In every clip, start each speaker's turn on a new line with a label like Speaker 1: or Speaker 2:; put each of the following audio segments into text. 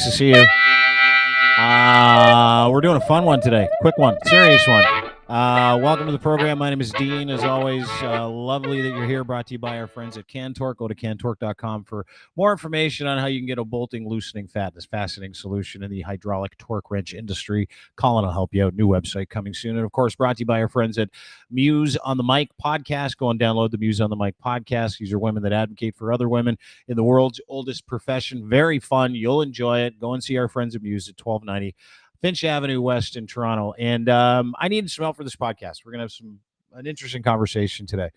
Speaker 1: Nice to see you. We're doing a fun one today. Quick one. Serious one. Welcome to the program. My name is Dean. As always, lovely that you're here. Brought to you by our friends at Cantork. Go to cantork.com for more information on how you can get a bolting, loosening, fatness, fastening solution in the hydraulic torque wrench industry. Colin will help you out. New website coming soon. And, of course, brought to you by our friends at Muse on the Mic podcast. Go and download the Muse on the Mic podcast. These are women that advocate for other women in the world's oldest profession. Very fun. You'll enjoy it. Go and see our friends at Muse at 1290 Finch Avenue West in Toronto. And I needed some help for this podcast. We're going to have an interesting conversation today.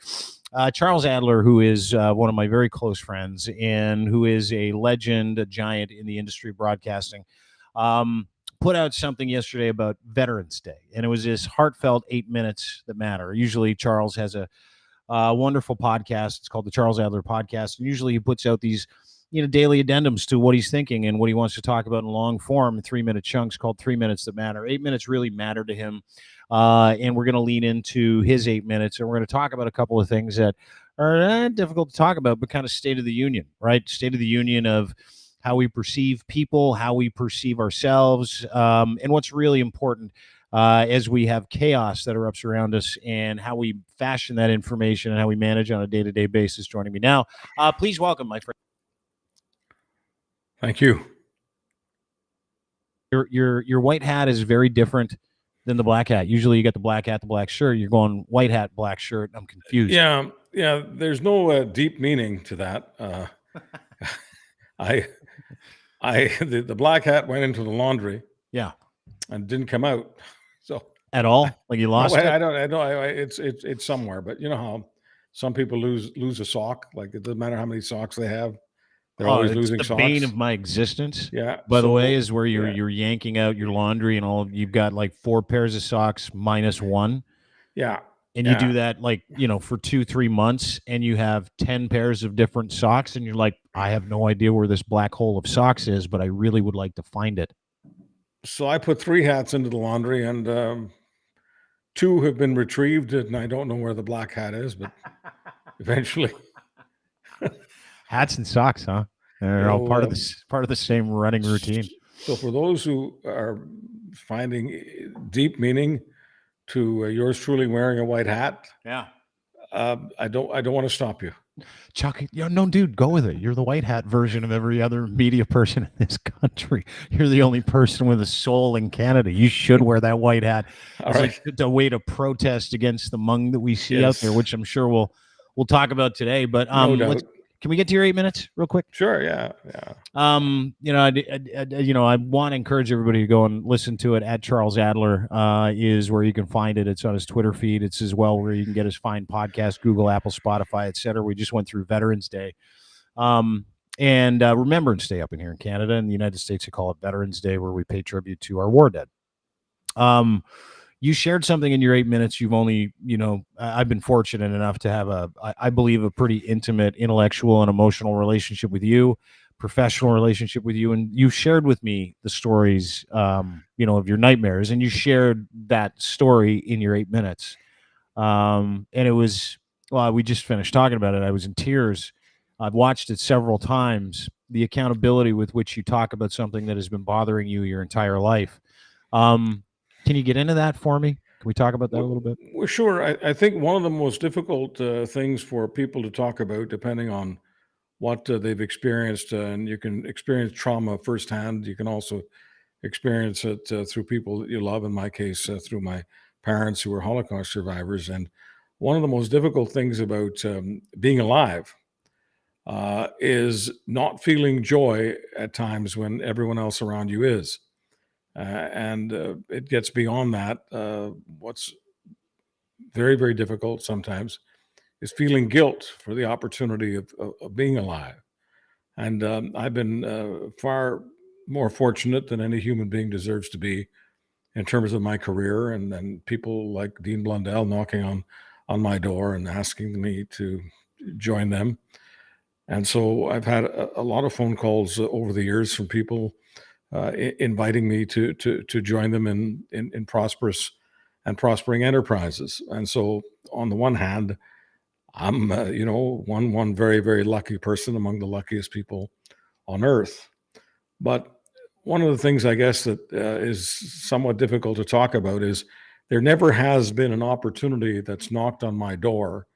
Speaker 1: Charles Adler, who is one of my very close friends and who is a legend, a giant in the industry of broadcasting, put out something yesterday about Veterans Day. And it was this heartfelt 8 minutes that matter. Usually Charles has a wonderful podcast. It's called the Charles Adler Podcast. And usually he puts out these daily addendums to what he's thinking and what he wants to talk about in long form, 3-minute chunks called 3 minutes that matter. 8 minutes really matter to him. And we're going to lean into his 8 minutes, and we're going to talk about a couple of things that are difficult to talk about, but kind of state of the union, right? State of the union of how we perceive people, how we perceive ourselves, and what's really important as we have chaos that erupts around us, and how we fashion that information and how we manage on a day-to-day basis. Joining me now, please welcome my friend.
Speaker 2: Thank you.
Speaker 1: Your white hat is very different than the black hat. Usually you get the black hat, the black shirt. You're going white hat, black shirt. I'm confused.
Speaker 2: Yeah. There's no deep meaning to that. The black hat went into the laundry.
Speaker 1: Yeah.
Speaker 2: And didn't come out. So
Speaker 1: at all, like you lost it.
Speaker 2: I don't. It's somewhere. But you know how some people lose a sock. Like it doesn't matter how many socks they have. They're always losing
Speaker 1: the
Speaker 2: socks.
Speaker 1: bane of my existence.
Speaker 2: Yeah.
Speaker 1: By the way, is where you're yanking out your laundry and all. You've got like 4 pairs of socks minus one.
Speaker 2: Yeah.
Speaker 1: And you do that for 2-3 months, and you have 10 pairs of different socks, and you're like, I have no idea where this black hole of socks is, but I really would like to find it.
Speaker 2: So I put 3 hats into the laundry, and 2 have been retrieved, and I don't know where the black hat is, but eventually.
Speaker 1: Hats and socks, huh? They're all part of the same running routine.
Speaker 2: So for those who are finding deep meaning to yours truly wearing a white hat, I don't want to stop you.
Speaker 1: Chuck, no, dude, go with it. You're the white hat version of every other media person in this country. You're the only person with a soul in Canada. You should wear that white hat. It's like a way to protest against the Hmong that we see out there, which I'm sure we'll talk about today. But
Speaker 2: no doubt.
Speaker 1: Can we get to your 8 minutes real quick?
Speaker 2: Sure. Yeah.
Speaker 1: I want to encourage everybody to go and listen to it. At Charles Adler is where you can find it. It's on his Twitter feed. It's as well where you can get his fine podcast, Google, Apple, Spotify, etc. We just went through Veterans Day, and Remembrance Day up in here in Canada. In the United States, they call it Veterans Day, where we pay tribute to our war dead. You shared something in your 8 minutes. You've only, I've been fortunate enough to have I believe, a pretty intimate intellectual and emotional relationship with you, professional relationship with you. And you shared with me the stories, of your nightmares, and you shared that story in your 8 minutes. And it was, we just finished talking about it. I was in tears. I've watched it several times, the accountability with which you talk about something that has been bothering you your entire life. Can you get into that for me? Can we talk about that a little bit?
Speaker 2: Well, sure. I think one of the most difficult things for people to talk about, depending on what they've experienced, and you can experience trauma firsthand. You can also experience it through people that you love. In my case, through my parents who were Holocaust survivors. And one of the most difficult things about being alive is not feeling joy at times when everyone else around you is. And it gets beyond that. What's very, very difficult sometimes is feeling guilt for the opportunity of being alive. And I've been far more fortunate than any human being deserves to be in terms of my career, and people like Dean Blundell knocking on my door and asking me to join them. And so I've had a lot of phone calls over the years from people inviting me to join them in prosperous and prospering enterprises. And so on the one hand, I'm one very, very lucky person among the luckiest people on earth. But one of the things I guess that is somewhat difficult to talk about is there never has been an opportunity that's knocked on my door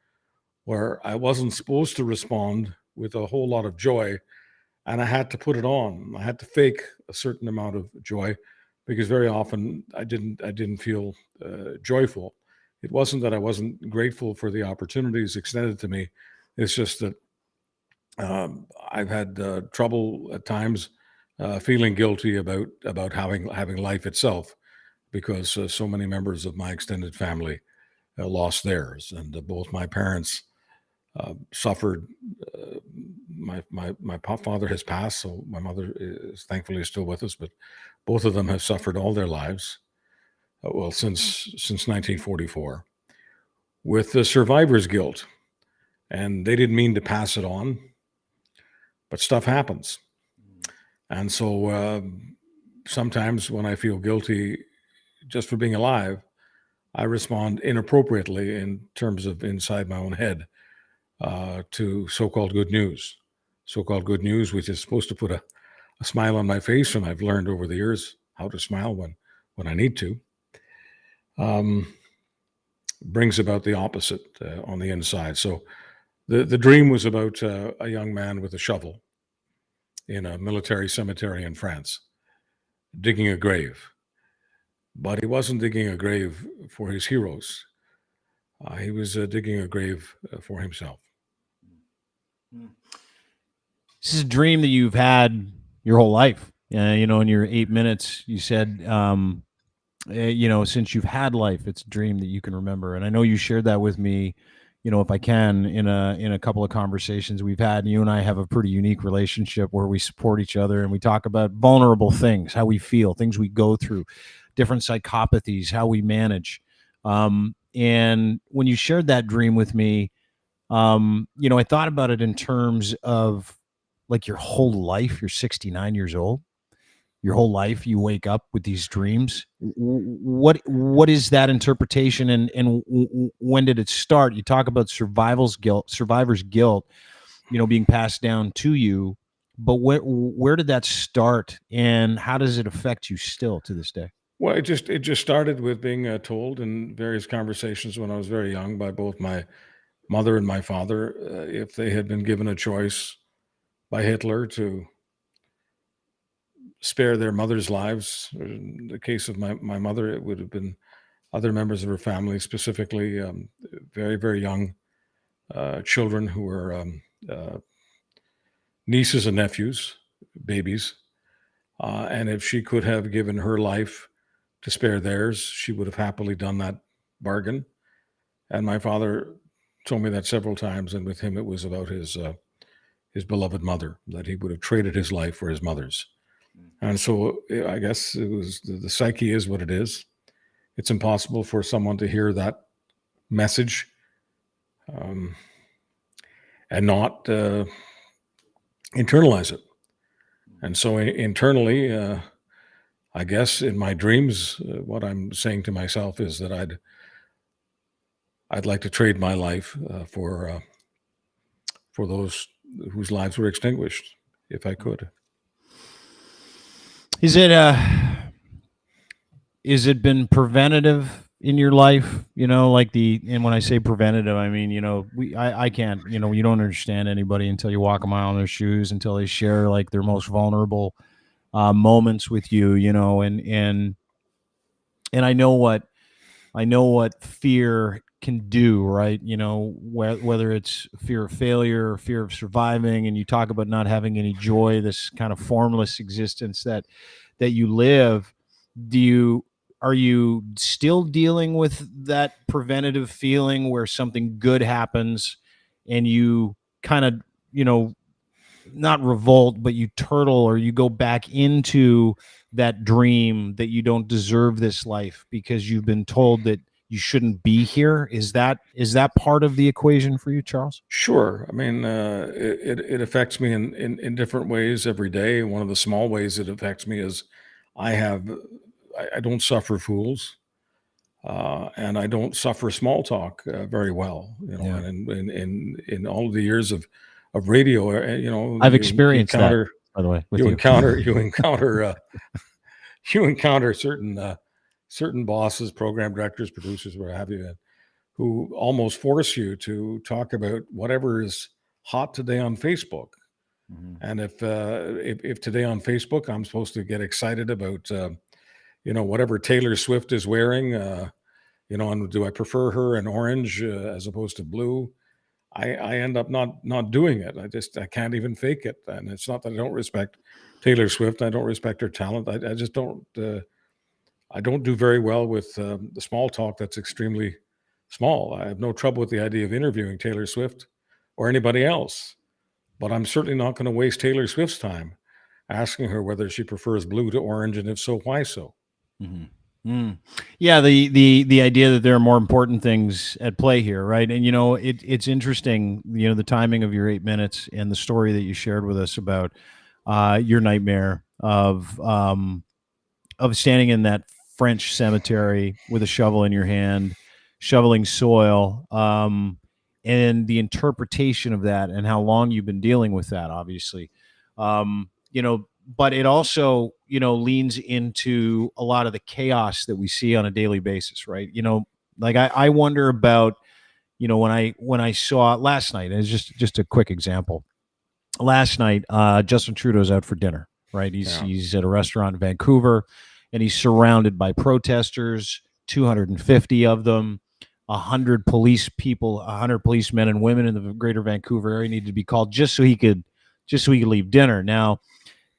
Speaker 2: where I wasn't supposed to respond with a whole lot of joy, and I had to put it on. I had to fake a certain amount of joy because very often I didn't feel joyful. It wasn't that I wasn't grateful for the opportunities extended to me. It's just that I've had trouble at times feeling guilty about having life itself because so many members of my extended family lost theirs, and both my parents suffered. My father has passed, so my mother is thankfully still with us, but both of them have suffered all their lives. Well, since 1944, with the survivor's guilt, and they didn't mean to pass it on, but stuff happens, and so sometimes when I feel guilty just for being alive, I respond inappropriately in terms of inside my own head to so-called good news. So-called good news, which is supposed to put a smile on my face, and I've learned over the years how to smile when I need to, brings about the opposite on the inside. So the dream was about a young man with a shovel in a military cemetery in France, digging a grave. But he wasn't digging a grave for his heroes. He was digging a grave for himself.
Speaker 1: This is a dream that you've had your whole life. In your 8 minutes, you said, since you've had life, it's a dream that you can remember. And I know you shared that with me, if I can, in a couple of conversations we've had. And you and I have a pretty unique relationship where we support each other and we talk about vulnerable things, how we feel, things we go through, different psychopathies, how we manage. And when you shared that dream with me, I thought about it in terms of like your whole life. You're 69 years old. Your whole life, you wake up with these dreams. What is that interpretation, and when did it start? You talk about survivor's guilt, being passed down to you. But where did that start, and how does it affect you still to this day?
Speaker 2: Well, it just started with being told in various conversations when I was very young by both my mother and my father, if they had been given a choice by Hitler to spare their mother's lives. In the case of my mother, it would have been other members of her family, specifically very, very young children who were nieces and nephews, babies. And if she could have given her life to spare theirs, she would have happily done that bargain. And my father told me that several times, and with him it was about his beloved mother, that he would have traded his life for his mother's. And so I guess it was the psyche is what it is. It's impossible for someone to hear that message and not internalize it. And so internally, I guess in my dreams, what I'm saying to myself is that I'd like to trade my life for those whose lives were extinguished, if I could.
Speaker 1: Is it been preventative in your life? And when I say preventative, I mean, I can't, you don't understand anybody until you walk a mile in their shoes, until they share like their most vulnerable moments with you, and I know what fear can do, right? Whether it's fear of failure or fear of surviving, and you talk about not having any joy, this kind of formless existence that you live. Are you still dealing with that preventative feeling where something good happens and you kind of, not revolt, but you turtle, or you go back into that dream that you don't deserve this life because you've been told that you shouldn't be here? Is that part of the equation for you, Charles?
Speaker 2: Sure. I mean, it affects me in different ways every day. One of the small ways it affects me is I don't suffer fools, and I don't suffer small talk very well.
Speaker 1: Yeah.
Speaker 2: And in all of the years of radio,
Speaker 1: I've experienced that. by the way, with
Speaker 2: you
Speaker 1: you.
Speaker 2: encounter you encounter certain bosses, program directors, producers, what have you, who almost force you to talk about whatever is hot today on Facebook. And if today on Facebook I'm supposed to get excited about whatever Taylor Swift is wearing, and do I prefer her in orange as opposed to blue? I end up not doing it. I can't even fake it. And it's not that I don't respect Taylor Swift. I don't respect her talent. I just don't. I don't do very well with the small talk that's extremely small. I have no trouble with the idea of interviewing Taylor Swift or anybody else, but I'm certainly not going to waste Taylor Swift's time asking her whether she prefers blue to orange, and if so, why so.
Speaker 1: Yeah, the idea that there are more important things at play here, right? And it's interesting, the timing of your 8 minutes and the story that you shared with us about your nightmare of standing in that French cemetery with a shovel in your hand, shoveling soil, and the interpretation of that and how long you've been dealing with that, obviously. But it also, leans into a lot of the chaos that we see on a daily basis, right? Like I wonder about, when I saw last night, and it's just a quick example. Last night, Justin Trudeau's out for dinner, right? He's at a restaurant in Vancouver, and he's surrounded by protesters, 250 of them, 100 police people, 100 policemen and women in the greater Vancouver area needed to be called just so he could leave dinner. Now,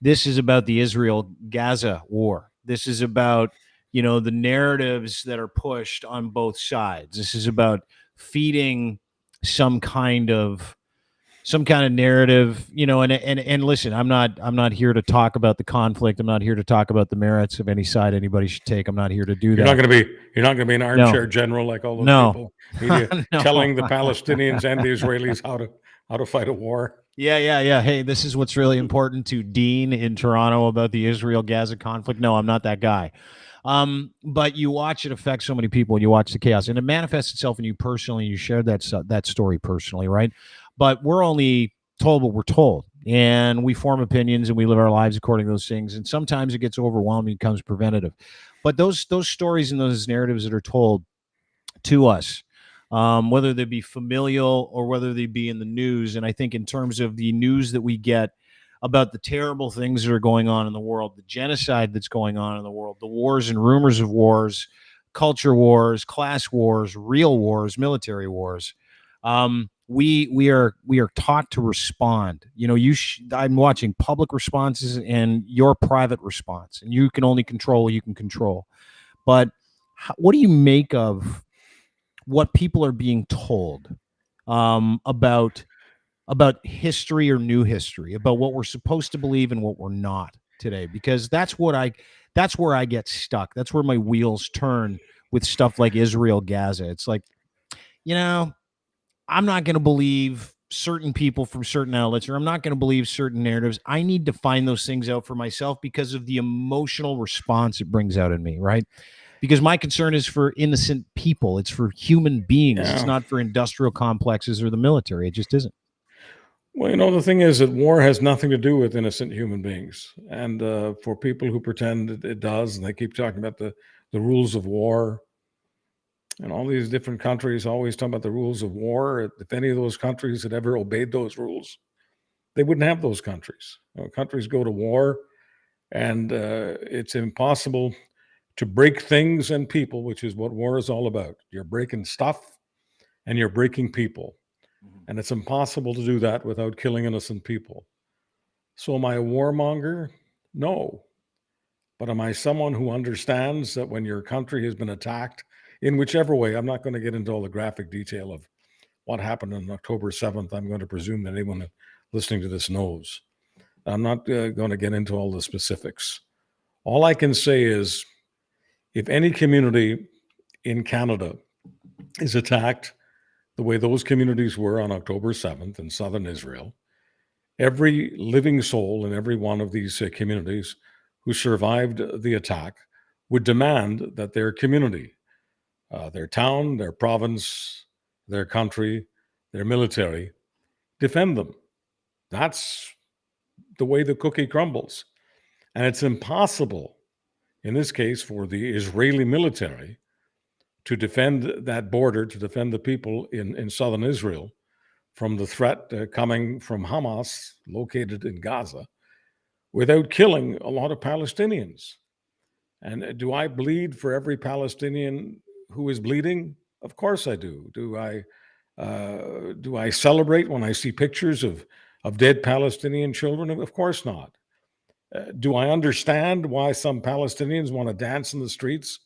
Speaker 1: this is about the Israel-Gaza war. This is about, the narratives that are pushed on both sides. This is about feeding some kind of narrative, and listen, I'm not here to talk about the conflict. I'm not here to talk about the merits of any side anybody should take. I'm not here to do that.
Speaker 2: You're not going to be an armchair general like all those people media telling the Palestinians and the Israelis how to fight a war.
Speaker 1: Yeah. Hey, this is what's really important to Dean in Toronto about the Israel-Gaza conflict. No, I'm not that guy. But you watch it affect so many people, and you watch the chaos, and it manifests itself in you personally. You shared that story personally, right? But we're only told what we're told, and we form opinions and we live our lives according to those things. And sometimes it gets overwhelming, it becomes preventative. But those stories and those narratives that are told to us, whether they be familial or whether they be in the news. And I think in terms of the news that we get about the terrible things that are going on in the world, the genocide that's going on in the world, the wars and rumors of wars, culture wars, class wars, real wars, military wars, we are taught to respond. I'm watching public responses and your private response, and you can only control what you can control. But what do you make of what people are being told about history or new history, about what we're supposed to believe and what we're not today? Because that's where I get stuck. That's where my wheels turn with stuff like Israel, Gaza. It's like, I'm not going to believe certain people from certain outlets, or I'm not going to believe certain narratives. I need to find those things out for myself because of the emotional response it brings out in me, right? Because my concern is for innocent people. It's for human beings. Yeah. It's not for industrial complexes or the military. It just isn't.
Speaker 2: Well, the thing is that war has nothing to do with innocent human beings. And for people who pretend it does, and they keep talking about the rules of war, and all these different countries always talk about the rules of war. If any of those countries had ever obeyed those rules, they wouldn't have those countries. Countries go to war, and it's impossible to break things and people, which is what war is all about. You're breaking stuff and you're breaking people. And it's impossible to do that without killing innocent people. So am I a warmonger? No. But am I someone who understands that when your country has been attacked, in whichever way, I'm not going to get into all the graphic detail of what happened on October 7th. I'm going to presume that anyone listening to this knows. I'm not going to get into all the specifics. All I can say is, if any community in Canada is attacked the way those communities were on October 7th in southern Israel, every living soul in every one of these communities who survived the attack would demand that their community, their town, their province, their country, their military, defend them. That's the way the cookie crumbles. And it's impossible, in this case, for the Israeli military to defend that border, to defend the people in southern Israel from the threat coming from Hamas, located in Gaza, without killing a lot of Palestinians. And do I bleed for every Palestinian who is bleeding? Of course I do. Do I celebrate when I see pictures of dead Palestinian children? Of course not. Do I understand why some Palestinians want to dance in the streets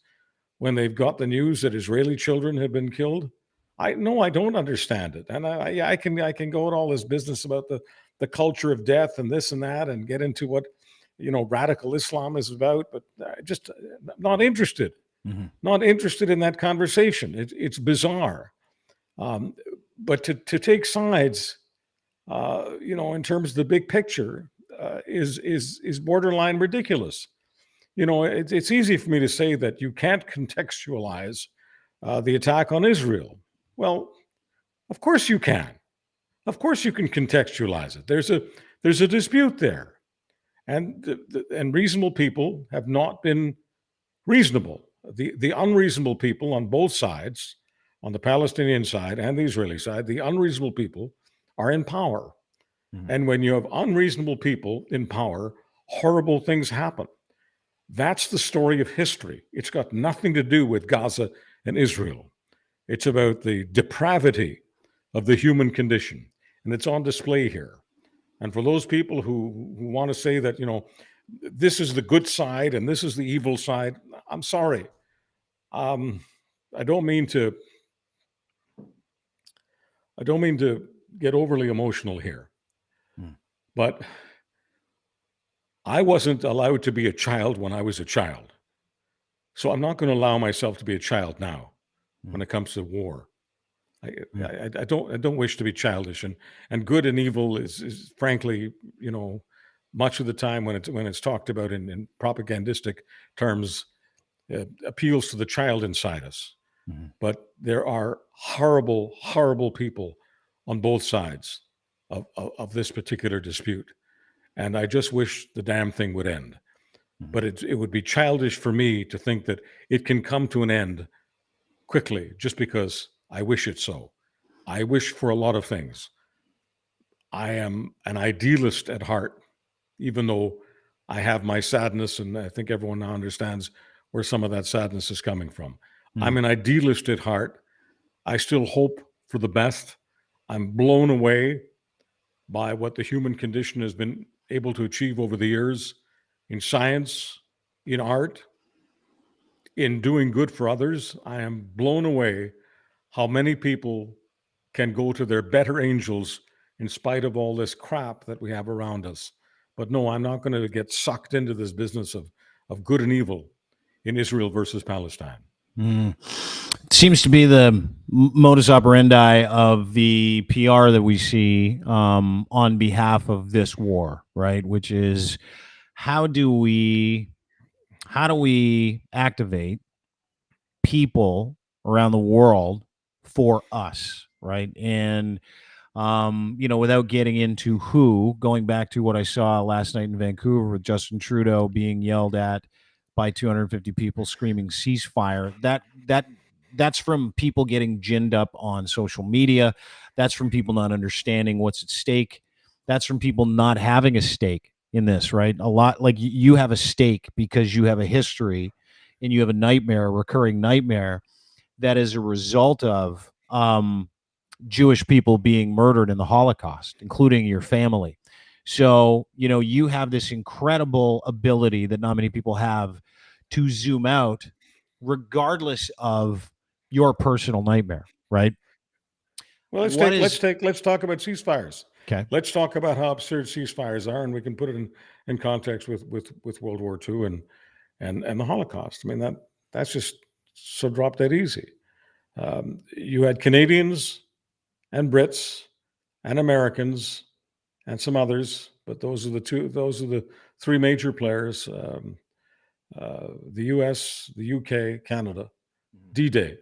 Speaker 2: when they've got the news that Israeli children have been killed? No, I don't understand it. And I can go at all this business about the culture of death and this and that, and get into what radical Islam is about, but just not interested.
Speaker 1: Mm-hmm.
Speaker 2: Not interested in that conversation. It's bizarre. But to take sides, in terms of the big picture, is borderline ridiculous. It's easy for me to say that you can't contextualize the attack on Israel. Well, of course you can. Of course you can contextualize it. There's a dispute there, and reasonable people have not been reasonable. The unreasonable people on both sides, on the Palestinian side and the Israeli side, the unreasonable people are in power. Mm-hmm. And when you have unreasonable people in power, horrible things happen. That's the story of history. It's got nothing to do with Gaza and Israel. It's about the depravity of the human condition, and it's on display here. And for those people who want to say that, this is the good side and this is the evil side, I'm sorry. I don't mean to get overly emotional here, but I wasn't allowed to be a child when I was a child. So I'm not going to allow myself to be a child now when it comes to war. I don't wish to be childish, and good and evil is frankly, much of the time when it's talked about in propagandistic terms, appeals to the child inside us. Mm-hmm. But there are horrible, horrible people on both sides of this particular dispute. And I just wish the damn thing would end. Mm-hmm. But it would be childish for me to think that it can come to an end quickly just because I wish it so. I wish for a lot of things. I am an idealist at heart, even though I have my sadness, and I think everyone now understands where some of that sadness is coming from. Mm. I'm an idealist at heart. I still hope for the best. I'm blown away by what the human condition has been able to achieve over the years in science, in art, in doing good for others. I am blown away how many people can go to their better angels in spite of all this crap that we have around us. But no, I'm not going to get sucked into this business of good and evil in Israel versus Palestine.
Speaker 1: Mm. Seems to be the modus operandi of the PR that we see on behalf of this war, right? Which is how do we activate people around the world for us, right? And without getting into going back to what I saw last night in Vancouver with Justin Trudeau being yelled at by 250 people screaming ceasefire, that's from people getting ginned up on social media. That's from people not understanding what's at stake. That's from people not having a stake in this, right? A lot, like you have a stake because you have a history and you have a recurring nightmare that is a result of Jewish people being murdered in the Holocaust, including your family. So, you have this incredible ability that not many people have to zoom out regardless of your personal nightmare, right?
Speaker 2: Well, let's talk about ceasefires.
Speaker 1: Okay.
Speaker 2: Let's talk about how absurd ceasefires are, and we can put it in context with World War II and the Holocaust. I mean, that's just so drop dead easy. You had Canadians and Brits and Americans and some others, but those are the three major players, the US, the UK, Canada. D-Day,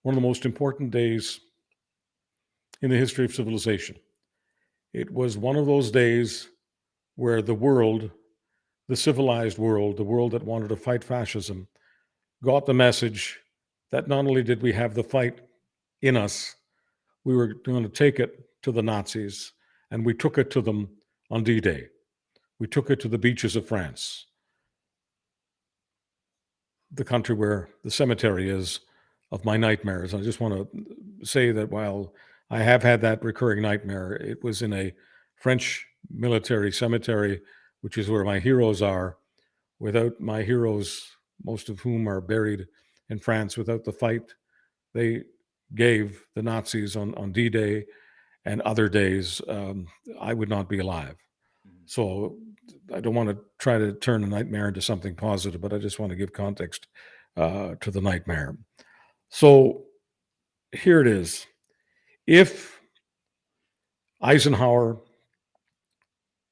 Speaker 2: one of the most important days in the history of civilization. It was one of those days where the world, the civilized world, the world that wanted to fight fascism, got the message that not only did we have the fight in us, we were going to take it to the Nazis, and we took it to them on D-Day. We took it to the beaches of France, the country where the cemetery is of my nightmares. I just want to say that while I have had that recurring nightmare, it was in a French military cemetery, which is where my heroes are. Without my heroes, most of whom are buried in France, without the fight they gave the Nazis on D-Day and other days, I would not be alive. So I don't want to try to turn a nightmare into something positive, but I just want to give context to the nightmare. So here it is. If Eisenhower,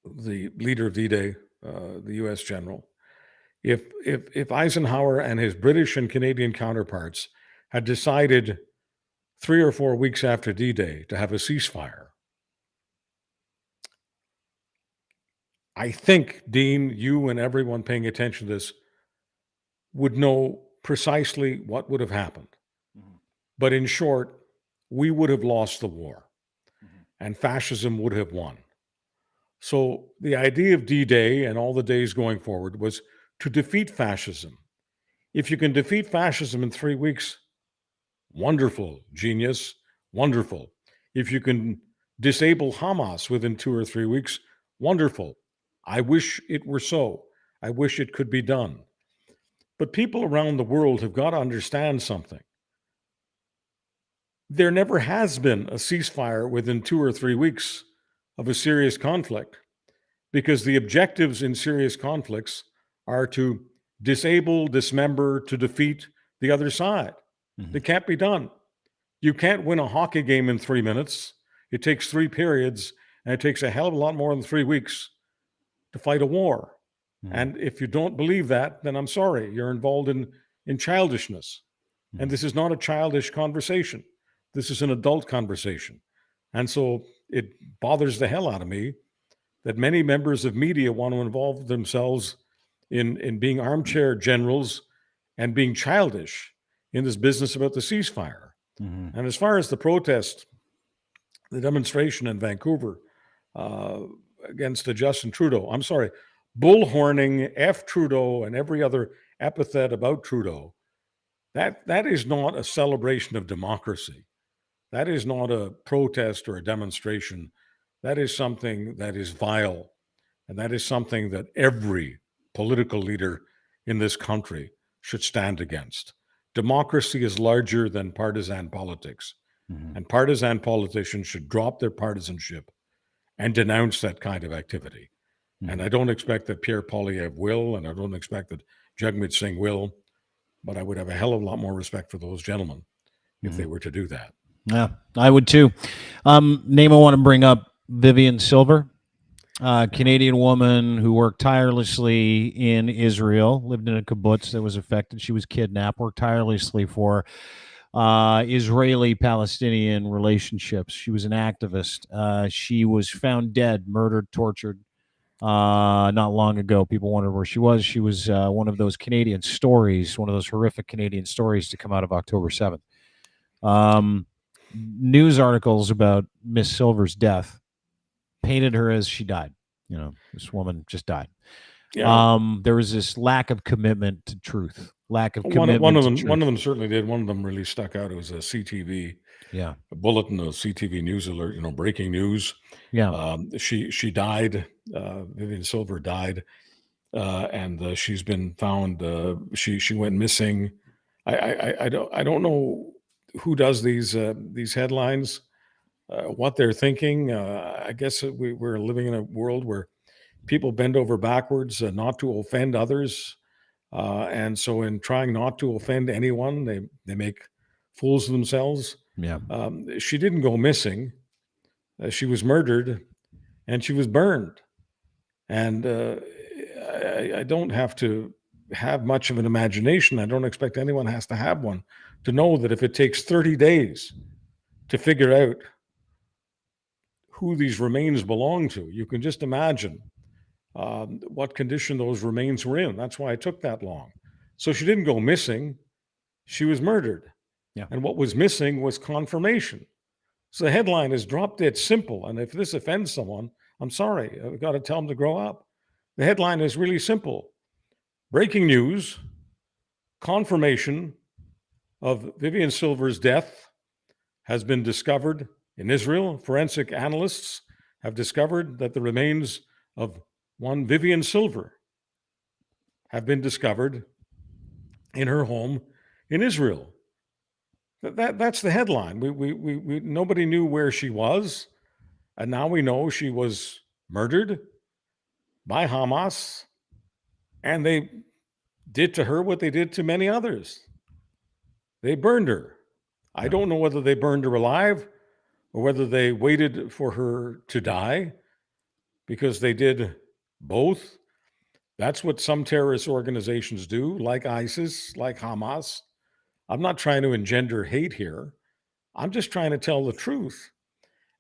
Speaker 2: the leader of D-Day, the U.S. general, if Eisenhower and his British and Canadian counterparts had decided 3 or 4 weeks after D-Day to have a ceasefire, I think, Dean, you and everyone paying attention to this would know precisely what would have happened. But in short, we would have lost the war and fascism would have won. So the idea of D-Day and all the days going forward was to defeat fascism. If you can defeat fascism in 3 weeks, wonderful, genius, wonderful. If you can disable Hamas within 2 or 3 weeks, wonderful. I wish it were so. I wish it could be done. But people around the world have got to understand something. There never has been a ceasefire within 2 or 3 weeks of a serious conflict, because the objectives in serious conflicts are to disable, dismember, to defeat the other side. It can't be done. You can't win a hockey game in 3 minutes. It takes 3 periods, and it takes a hell of a lot more than 3 weeks to fight a war. And if you don't believe that, then I'm sorry, you're involved in childishness. And this is not a childish conversation. This is an adult conversation. And so it bothers the hell out of me that many members of media want to involve themselves in being armchair generals and being childish in this business about the ceasefire. And as far as the protest, the demonstration in Vancouver against Justin Trudeau, I'm sorry, bullhorning F Trudeau and every other epithet about Trudeau, that is not a celebration of democracy. That is not a protest or a demonstration. That is something that is vile. And that is something that every political leader in this country should stand against. Democracy is larger than partisan politics. And partisan politicians should drop their partisanship and denounce that kind of activity. And I don't expect that Pierre Poilievre will, and I don't expect that Jagmeet Singh will, but I would have a hell of a lot more respect for those gentlemen if they were to do that.
Speaker 1: Yeah, I would too. Name I want to bring up, Vivian Silver, Canadian woman who worked tirelessly in Israel, lived in a kibbutz that was affected. She was kidnapped, worked tirelessly for Israeli-Palestinian relationships. She was an activist. She was found dead, murdered, tortured not long ago. People wondered where she was. She was one of those Canadian stories, one of those horrific Canadian stories to come out of October 7th. News articles about Miss Silver's death painted her as she died. You know, this woman just died.
Speaker 2: Yeah.
Speaker 1: There was this lack of commitment to truth, lack of commitment
Speaker 2: One of
Speaker 1: to
Speaker 2: them,
Speaker 1: truth.
Speaker 2: one of them certainly did. One of them really stuck out. It was a CTV,
Speaker 1: Yeah.
Speaker 2: a bulletin, a CTV news alert. You know, breaking news.
Speaker 1: Yeah.
Speaker 2: She died. Vivian Silver died, and she's been found. She went missing. I don't know who does these headlines, what they're thinking. I guess we're living in a world where people bend over backwards not to offend others. And so in trying not to offend anyone, they make fools of themselves.
Speaker 1: Yeah.
Speaker 2: She didn't go missing. She was murdered and she was burned. And I don't have to have much of an imagination. I don't expect anyone has to have one to know that if it takes 30 days to figure out who these remains belong to, you can just imagine what condition those remains were in. That's why it took that long. So she didn't go missing. She was murdered.
Speaker 1: Yeah.
Speaker 2: And what was missing was confirmation. So the headline is drop dead simple. And if this offends someone, I'm sorry. I've got to tell them to grow up. The headline is really simple. Breaking news, confirmation of Vivian Silver's death has been discovered in Israel. Forensic analysts have discovered that the remains of one Vivian Silver have been discovered in her home in Israel. That's the headline. We nobody knew where she was, and now we know she was murdered by Hamas, and they did to her what they did to many others. They burned her. I don't know whether they burned her alive or whether they waited for her to die, because they did both. That's what some terrorist organizations do, like ISIS, like Hamas. I'm not trying to engender hate here. I'm just trying to tell the truth.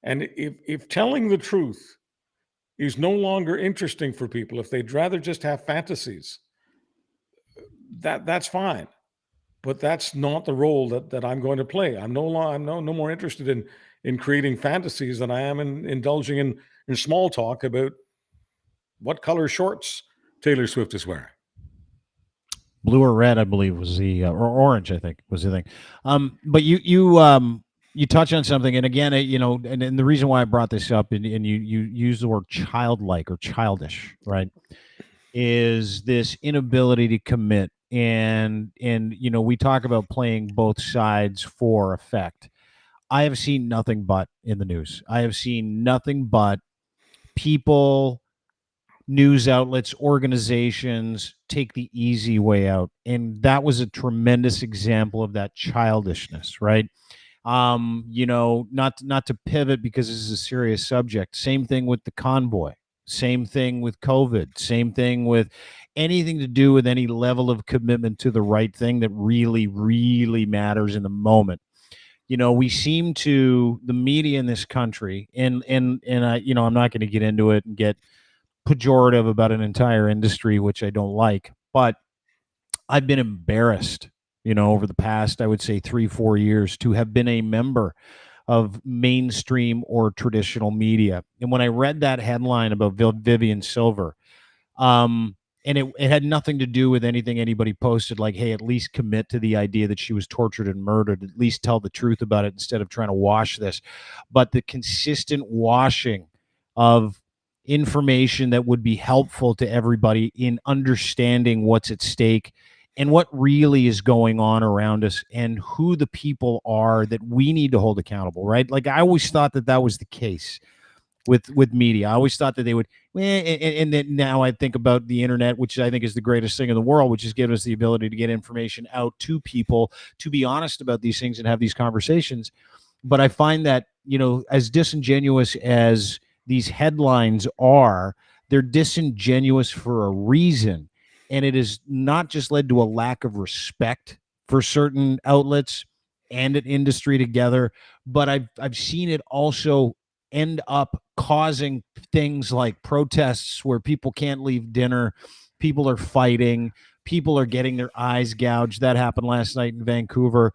Speaker 2: And if telling the truth is no longer interesting for people, if they'd rather just have fantasies, that's fine. But that's not the role that I'm going to play. I'm no more interested in creating fantasies than I am in indulging in small talk about what color shorts Taylor Swift is wearing.
Speaker 1: Blue or red, I believe, was the or orange, I think, was the thing. But you touch on something, and again, and the reason why I brought this up, and you use the word childlike or childish, right, is this inability to commit, and we talk about playing both sides for effect. I have seen nothing but in the news. I have seen nothing but people, news outlets, organizations take the easy way out, and that was a tremendous example of that childishness, right? Not to pivot, because this is a serious subject. Same thing with the convoy, same thing with COVID, same thing with anything to do with any level of commitment to the right thing that really, really matters in the moment. We seem to, the media in this country, and I'm not going to get into it and get pejorative about an entire industry, which I don't like, but I've been embarrassed, over the past, I would say 3-4 years, to have been a member of mainstream or traditional media. And when I read that headline about Vivian Silver, and it had nothing to do with anything anybody posted, like, hey, at least commit to the idea that she was tortured and murdered, at least tell the truth about it instead of trying to wash this. But the consistent washing of information that would be helpful to everybody in understanding what's at stake and what really is going on around us, and who the people are that we need to hold accountable, right? Like, I always thought that was the case with media. I always thought that they would, and then now I think about the internet, which I think is the greatest thing in the world, which is giving us the ability to get information out to people, to be honest about these things and have these conversations. But I find that, as disingenuous as these headlines are, they're disingenuous for a reason. And it has not just led to a lack of respect for certain outlets and an industry together, but I've seen it also end up causing things like protests where people can't leave dinner, people are fighting, people are getting their eyes gouged. That happened last night in Vancouver.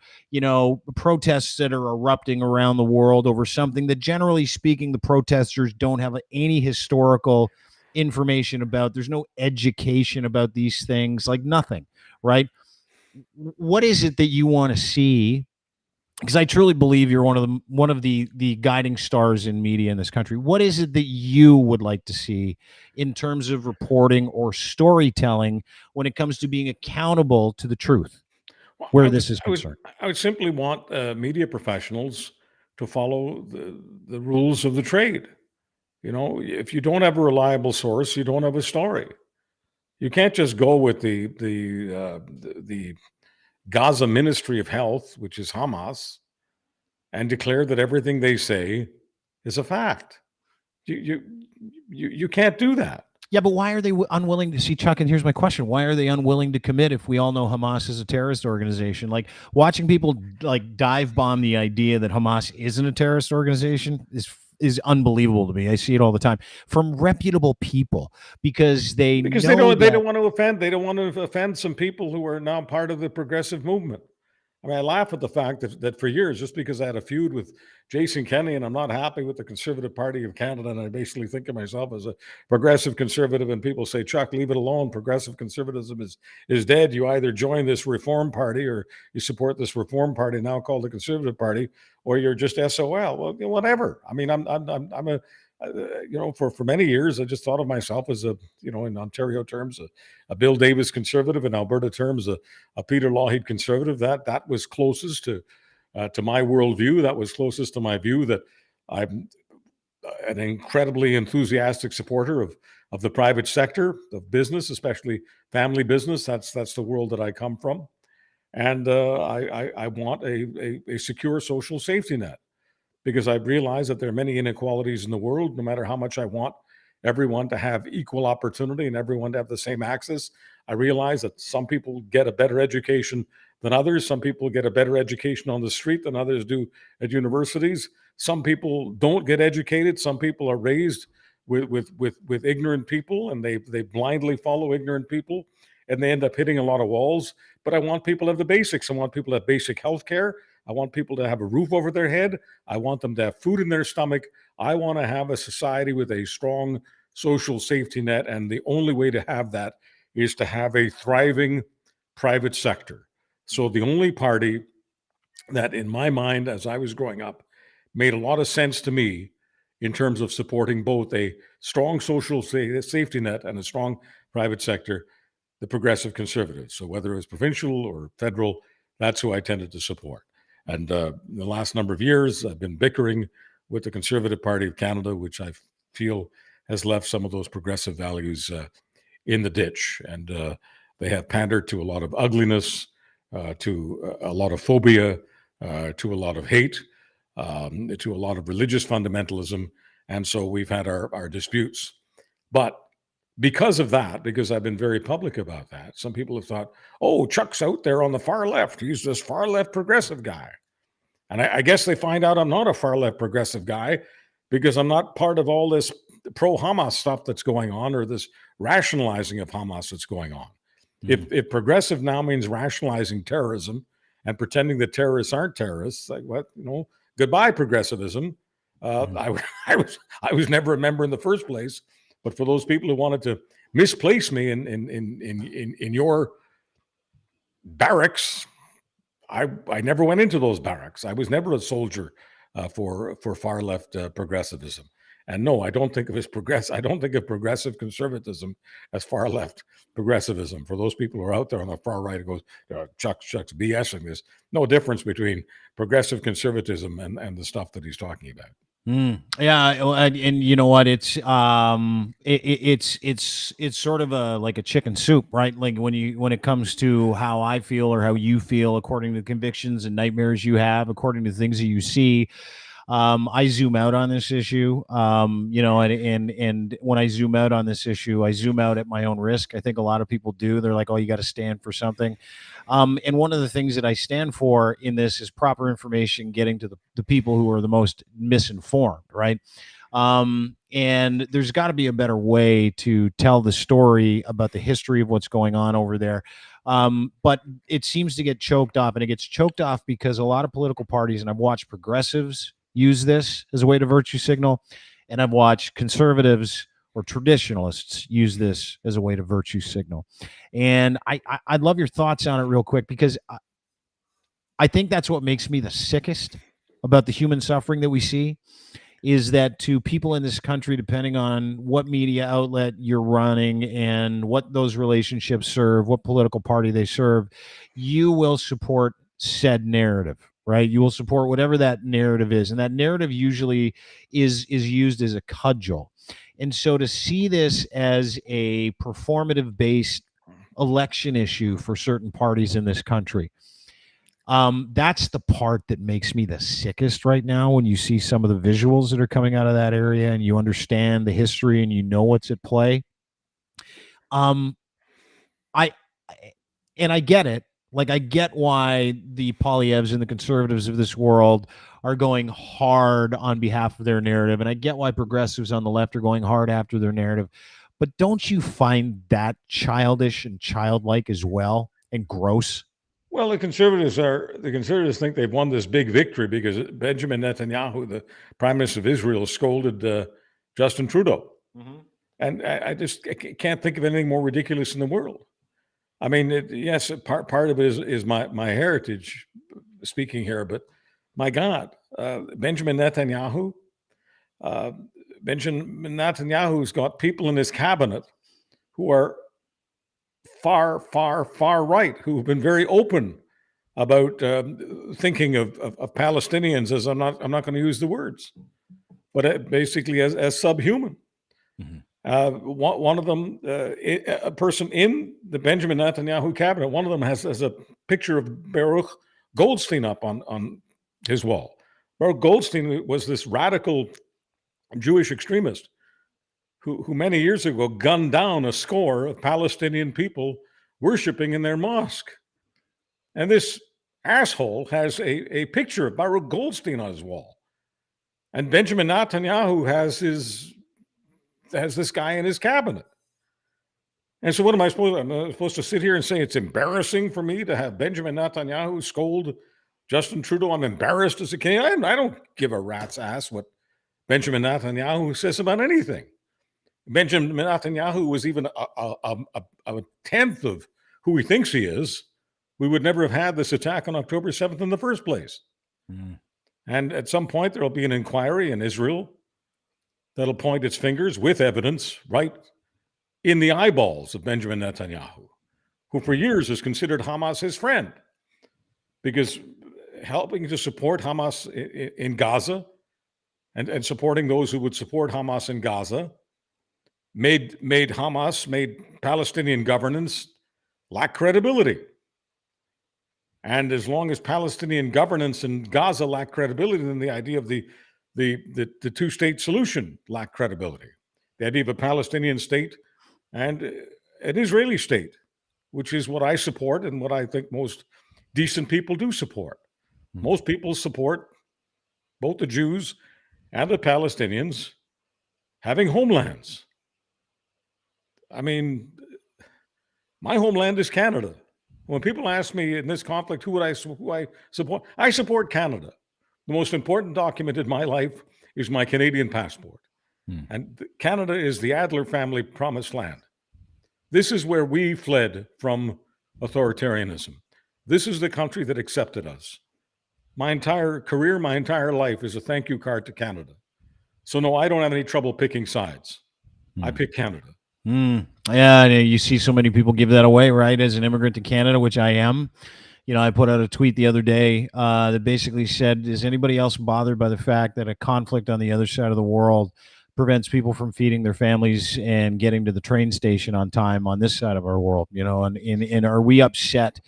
Speaker 1: Protests that are erupting around the world over something that, generally speaking, the protesters don't have any historical information about. There's no education about these things, like nothing, right? What is it that you want to see? Because I truly believe you're one of the guiding stars in media in this country. What is it that you would like to see in terms of reporting or storytelling when it comes to being accountable to the truth, where this is concerned?
Speaker 2: I would simply want media professionals to follow the rules of the trade. If you don't have a reliable source, you don't have a story. You can't just go with the Gaza Ministry of Health, which is Hamas, and declare that everything they say is a fact. You can't do that.
Speaker 1: Yeah, but why are they unwilling to see, Chuck? And here's my question: why are they unwilling to commit if we all know Hamas is a terrorist organization? Like, watching people like dive bomb the idea that Hamas isn't a terrorist organization is is unbelievable to me. I see it all the time from reputable people because they
Speaker 2: they don't want to offend. They don't want to offend some people who are now part of the progressive movement. I mean, I laugh at the fact that for years, just because I had a feud with Jason Kenney and I'm not happy with the Conservative Party of Canada, and I basically think of myself as a progressive conservative, and people say, Chuck, leave it alone. Progressive conservatism is dead. You either join this Reform Party or you support this Reform Party now called the Conservative Party, or you're just SOL. Well, whatever. I mean, I'm a for many years, I just thought of myself as in Ontario terms, a Bill Davis conservative, in Alberta terms, a Peter Lougheed conservative. That was closest to my worldview. That was closest to my view that I'm an incredibly enthusiastic supporter of the private sector, of business, especially family business. That's the world that I come from. And I want a secure social safety net, because I realize that there are many inequalities in the world. No matter how much I want everyone to have equal opportunity and everyone to have the same access, I realize that some people get a better education than others. Some people get a better education on the street than others do at universities. Some people don't get educated. Some people are raised with ignorant people, and they blindly follow ignorant people, and they end up hitting a lot of walls. But I want people to have the basics. I want people to have basic health care. I want people to have a roof over their head. I want them to have food in their stomach. I want to have a society with a strong social safety net. And the only way to have that is to have a thriving private sector. So the only party that, in my mind, as I was growing up, made a lot of sense to me in terms of supporting both a strong social safety net and a strong private sector, the Progressive Conservatives. So whether it was provincial or federal, that's who I tended to support. And in the last number of years, I've been bickering with the Conservative Party of Canada, which I feel has left some of those progressive values in the ditch. And they have pandered to a lot of ugliness, to a lot of phobia, to a lot of hate, to a lot of religious fundamentalism. And so we've had our disputes. But because of that, because I've been very public about that, some people have thought, oh, Chuck's out there on the far left. He's this far left progressive guy. And I guess they find out I'm not a far left progressive guy, because I'm not part of all this pro-Hamas stuff that's going on, or this rationalizing of Hamas that's going on. If progressive now means rationalizing terrorism and pretending that terrorists aren't terrorists, like what, goodbye progressivism. I was never a member in the first place. But for those people who wanted to misplace me in your barracks, I never went into those barracks. I was never a soldier for far left progressivism. And no, I don't think of progressive conservatism as far left progressivism. For those people who are out there on the far right, it goes, Chuck's BSing this. No difference between progressive conservatism and the stuff that he's talking about.
Speaker 1: Yeah, and you know what? It's it's sort of like a chicken soup, right? Like when it comes to how I feel or how you feel, according to convictions and nightmares you have, according to things that you see. I zoom out on this issue, and when I zoom out on this issue, I zoom out at my own risk. I think a lot of people do. They're like, oh, you got to stand for something. And one of the things that I stand for in this is proper information getting to the people who are the most misinformed, right? And there's got to be a better way to tell the story about the history of what's going on over there. But it seems to get choked off, and it gets choked off because a lot of political parties, and I've watched progressives use this as a way to virtue signal, and I've watched conservatives or traditionalists use this as a way to virtue signal. And I'd love your thoughts on it real quick, because I think that's what makes me the sickest about the human suffering that we see, is that to people in this country, depending on what media outlet you're running and what those relationships serve, what political party they serve, you will support said narrative, right? You will support whatever that narrative is. And that narrative usually is used as a cudgel. And so to see this as a performative based election issue for certain parties in this country, that's the part that makes me the sickest right now, when you see some of the visuals that are coming out of that area and you understand the history and you know what's at play. I get it. Like, I get why the Poilievres and the conservatives of this world are going hard on behalf of their narrative. And I get why progressives on the left are going hard after their narrative. But don't you find that childish and childlike as well, and gross?
Speaker 2: Well, the conservatives think they've won this big victory because Benjamin Netanyahu, the prime minister of Israel, scolded Justin Trudeau. And I just can't think of anything more ridiculous in the world. I mean, yes, part of it is my heritage speaking here, but my God, Benjamin Netanyahu's got people in his cabinet who are far, far, far right, who have been very open about thinking of Palestinians as I'm not going to use the words, but basically as subhuman. One of them, a person in the Benjamin Netanyahu cabinet, one of them has a picture of Baruch Goldstein up on his wall. Baruch Goldstein was this radical Jewish extremist who many years ago gunned down a score of Palestinian people worshiping in their mosque. And this asshole has a picture of Baruch Goldstein on his wall. And Benjamin Netanyahu has this guy in his cabinet. And so what am I supposed to sit here and say it's embarrassing for me to have Benjamin Netanyahu scold Justin Trudeau? I'm embarrassed as a Canadian. I don't give a rat's ass what Benjamin Netanyahu says about anything. Benjamin Netanyahu was even a tenth of who he thinks he is. We would never have had this attack on October 7th in the first place. And at some point, there'll be an inquiry in Israel that'll point its fingers with evidence right in the eyeballs of Benjamin Netanyahu, who for years has considered Hamas his friend, because helping to support Hamas in Gaza and supporting those who would support Hamas in Gaza made Palestinian governance lack credibility. And as long as Palestinian governance in Gaza lacked credibility, then the idea of the two-state solution lacked credibility. The idea of a Palestinian state and an Israeli state, which is what I support and what I think most decent people do support. Most people support both the Jews and the Palestinians having homelands. I mean, my homeland is Canada. When people ask me in this conflict who I support, I support Canada. The most important document in my life is my Canadian passport. And Canada is the Adler family promised land. This is where we fled from authoritarianism. This is the country that accepted us. My entire career, my entire life is a thank you card to Canada. So no, I don't have any trouble picking sides. I pick Canada.
Speaker 1: Yeah, you see so many people give that away, right? As an immigrant to Canada, which I am. You know, I put out a tweet the other day that basically said, is anybody else bothered by the fact that a conflict on the other side of the world prevents people from feeding their families and getting to the train station on time on this side of our world? You know, and are we upset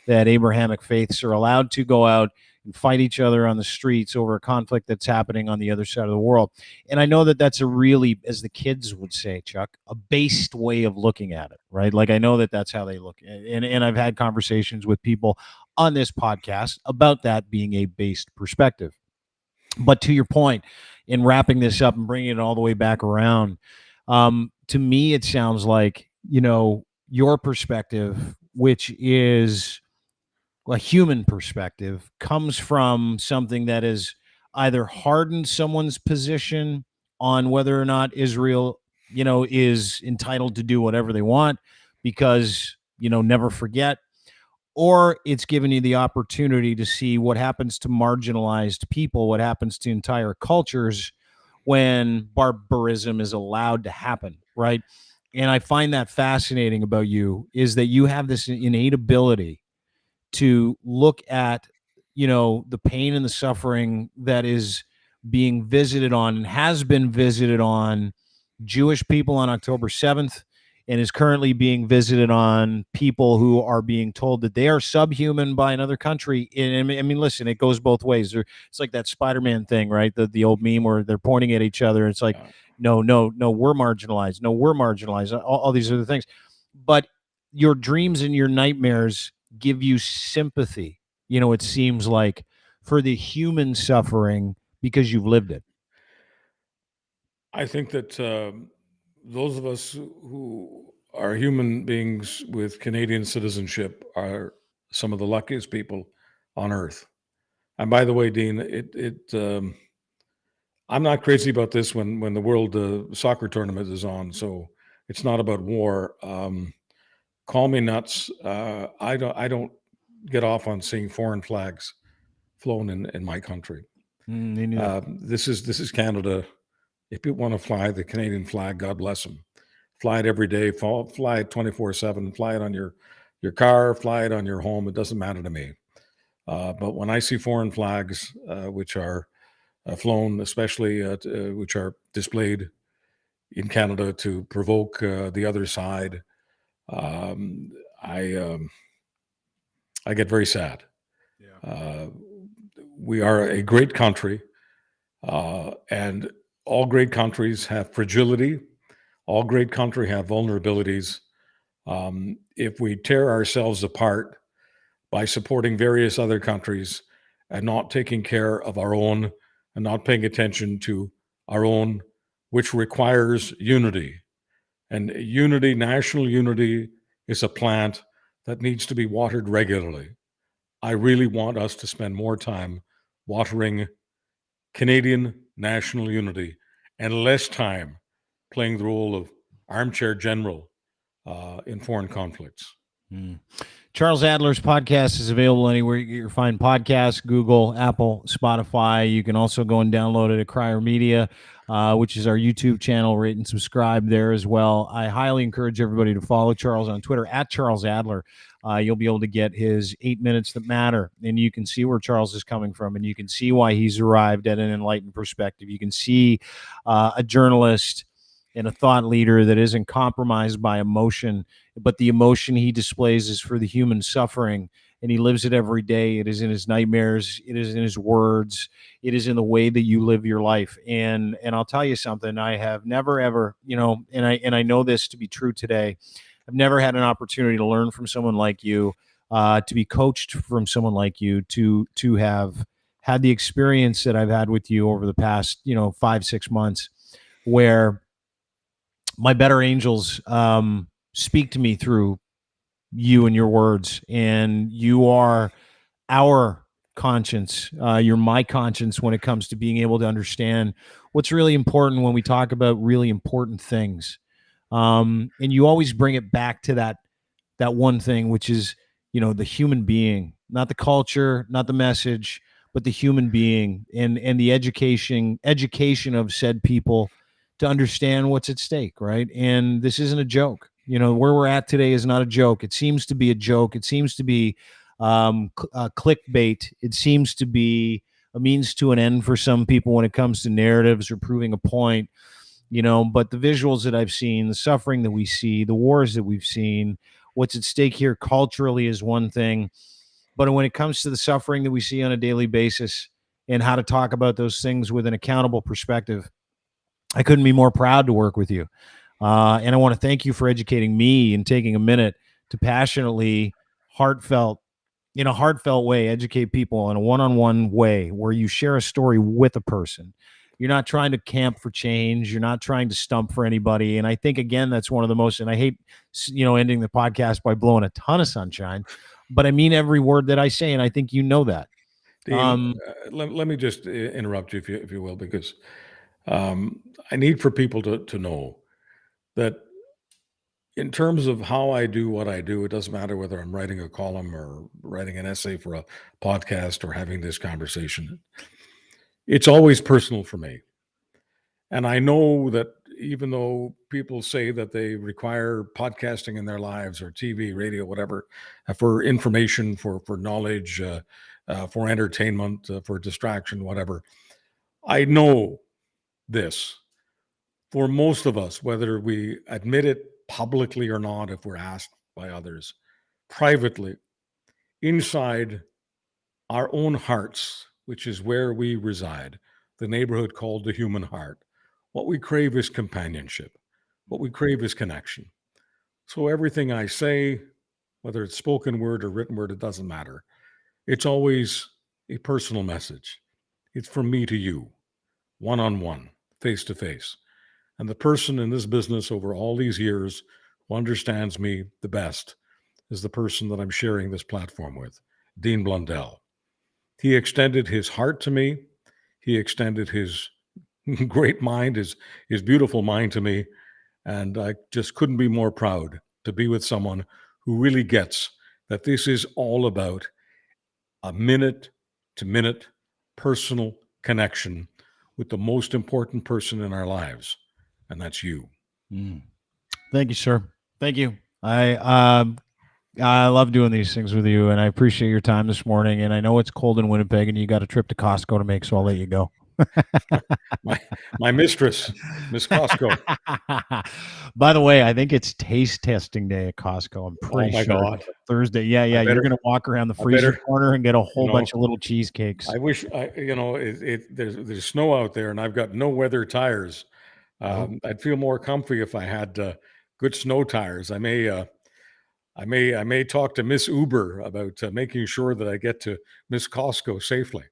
Speaker 1: that Abrahamic faiths are allowed to go out and fight each other on the streets over a conflict that's happening on the other side of the world? And I know that that's a really, as the kids would say, Chuck, a based way of looking at it, right? Like, I know that that's how they look. And I've had conversations with people on this podcast about that being a based perspective. But to your point, in wrapping this up and bringing it all the way back around, to me, it sounds like, you know, your perspective, which is a human perspective, comes from something that is either hardened someone's position on whether or not Israel, you know, is entitled to do whatever they want, because, you know, never forget, or it's given you the opportunity to see what happens to marginalized people, what happens to entire cultures when barbarism is allowed to happen, right? And I find that fascinating about you, is that you have this innate ability to look at, you know, the pain and the suffering that is being visited on and has been visited on Jewish people on October 7th, and is currently being visited on people who are being told that they are subhuman by another country. And I mean, listen, it goes both ways. It's like that Spider-Man thing, right? The old meme where they're pointing at each other. It's like, no, we're marginalized. No, we're marginalized. All these other things. But your dreams and your nightmares give you sympathy, you know, it seems like, for the human suffering because you've lived it?
Speaker 2: I think that those of us who are human beings with Canadian citizenship are some of the luckiest people on earth. And by the way, Dean, I'm not crazy about this when the World Soccer Tournament is on. So it's not about war. Call me nuts. I don't get off on seeing foreign flags flown in my country.
Speaker 1: Me neither.
Speaker 2: This is Canada. If people want to fly the Canadian flag, God bless them. Fly it every day. Fly it 24/7. Fly it on your car. Fly it on your home. It doesn't matter to me. But when I see foreign flags, which are flown, especially which are displayed in Canada to provoke the other side, um, I I get very sad.
Speaker 1: Yeah.
Speaker 2: We are a great country, and all great countries have fragility. All great country have vulnerabilities. If we tear ourselves apart by supporting various other countries and not taking care of our own and not paying attention to our own, which requires unity. And unity, national unity, is a plant that needs to be watered regularly. I really want us to spend more time watering Canadian national unity and less time playing the role of armchair general in foreign conflicts.
Speaker 1: Mm. Charles Adler's podcast is available anywhere you get your fine podcasts: Google, Apple, Spotify. You can also go and download it at Crier Media, which is our YouTube channel. Rate and subscribe there as well. I highly encourage everybody to follow Charles on Twitter at Charles Adler. You'll be able to get his 8 minutes that matter, and you can see where Charles is coming from, and you can see why he's arrived at an enlightened perspective. You can see a journalist and a thought leader that isn't compromised by emotion, but the emotion he displays is for the human suffering, and he lives it every day. It is in his nightmares, it is in his words, it is in the way that you live your life. And I'll tell you something, I have never ever, and I know this to be true today, I've never had an opportunity to learn from someone like you, to be coached from someone like you, to have had the experience that I've had with you over the past 5-6 months, where my better angels speak to me through you and your words, and you are our conscience. You're my conscience when it comes to being able to understand what's really important when we talk about really important things. And you always bring it back to that one thing, which is, the human being, not the culture, not the message, but the human being, and the education of said people to understand what's at stake, right? And this isn't a joke. Where we're at today is not a joke. It seems to be a joke. It seems to be clickbait. It seems to be a means to an end for some people when it comes to narratives or proving a point. But the visuals that I've seen, the suffering that we see, the wars that we've seen, what's at stake here culturally is one thing. But when it comes to the suffering that we see on a daily basis and how to talk about those things with an accountable perspective, I couldn't be more proud to work with you. And I want to thank you for educating me and taking a minute to passionately, in a heartfelt way, educate people in a one-on-one way where you share a story with a person. You're not trying to camp for change. You're not trying to stump for anybody. And I think, again, that's one of the most, and I hate, ending the podcast by blowing a ton of sunshine, but I mean every word that I say. And I think you know that.
Speaker 2: Dean, let me just interrupt you, if you will, because I need for people to know that in terms of how I do what I do, it doesn't matter whether I'm writing a column or writing an essay for a podcast or having this conversation. It's always personal for me. And I know that even though people say that they require podcasting in their lives or TV, radio, whatever, for information, for knowledge, for entertainment, for distraction, whatever, I know this. For most of us, whether we admit it publicly or not, if we're asked by others, privately, inside our own hearts, which is where we reside, the neighborhood called the human heart, what we crave is companionship. What we crave is connection. So everything I say, whether it's spoken word or written word, it doesn't matter. It's always a personal message. It's from me to you, one-on-one, face-to-face. And the person in this business over all these years who understands me the best is the person that I'm sharing this platform with, Dean Blundell. He extended his heart to me. He extended his great mind, his beautiful mind to me. And I just couldn't be more proud to be with someone who really gets that this is all about a minute to minute personal connection with the most important person in our lives, and that's you.
Speaker 1: Thank you, sir. Thank you. I love doing these things with you, and I appreciate your time this morning. And I know it's cold in Winnipeg, and you got a trip to Costco to make, so I'll let you go.
Speaker 2: My mistress, Miss Costco.
Speaker 1: By the way, I think it's taste testing day at Costco. I'm pretty
Speaker 2: my
Speaker 1: sure
Speaker 2: God.
Speaker 1: Thursday. Yeah, you're gonna walk around the freezer corner and get a whole bunch of little cheesecakes.
Speaker 2: I wish there's snow out there, and I've got no weather tires. I'd feel more comfy if I had good snow tires. I may talk to Miss Uber about making sure that I get to Miss Costco safely.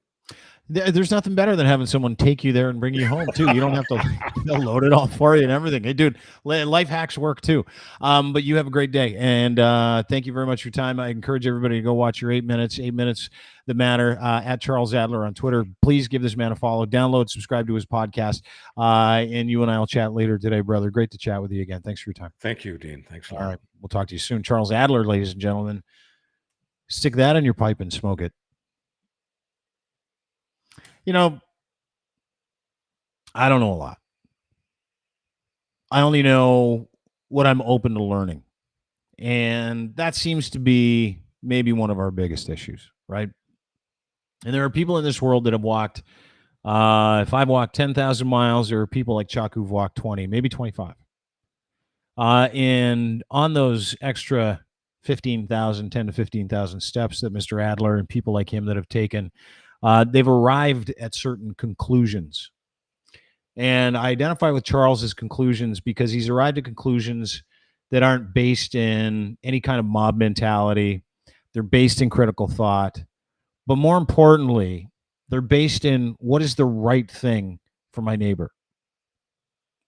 Speaker 1: There's nothing better than having someone take you there and bring you home too. You don't have to they'll load it all for you and everything. Hey, dude, life hacks work too. But you have a great day, and thank you very much for your time. I encourage everybody to go watch your 8 minutes that matter at Charles Adler on Twitter. Please give this man a follow, download, subscribe to his podcast, and you and I will chat later today, brother. Great to chat with you again. Thanks for your time.
Speaker 2: Thank you, Dean. Thanks a lot.
Speaker 1: All right, we'll talk to you soon. Charles Adler, ladies and gentlemen. Stick that in your pipe and smoke it. You know, I don't know a lot. I only know what I'm open to learning. And that seems to be maybe one of our biggest issues, right? And there are people in this world that have walked, if I've walked 10,000 miles, there are people like Chuck who've walked 20, maybe 25. And on those extra 10 to 15,000 steps that Mr. Adler and people like him that have taken, they've arrived at certain conclusions. And I identify with Charles's conclusions because he's arrived at conclusions that aren't based in any kind of mob mentality. They're based in critical thought. But more importantly, they're based in what is the right thing for my neighbor?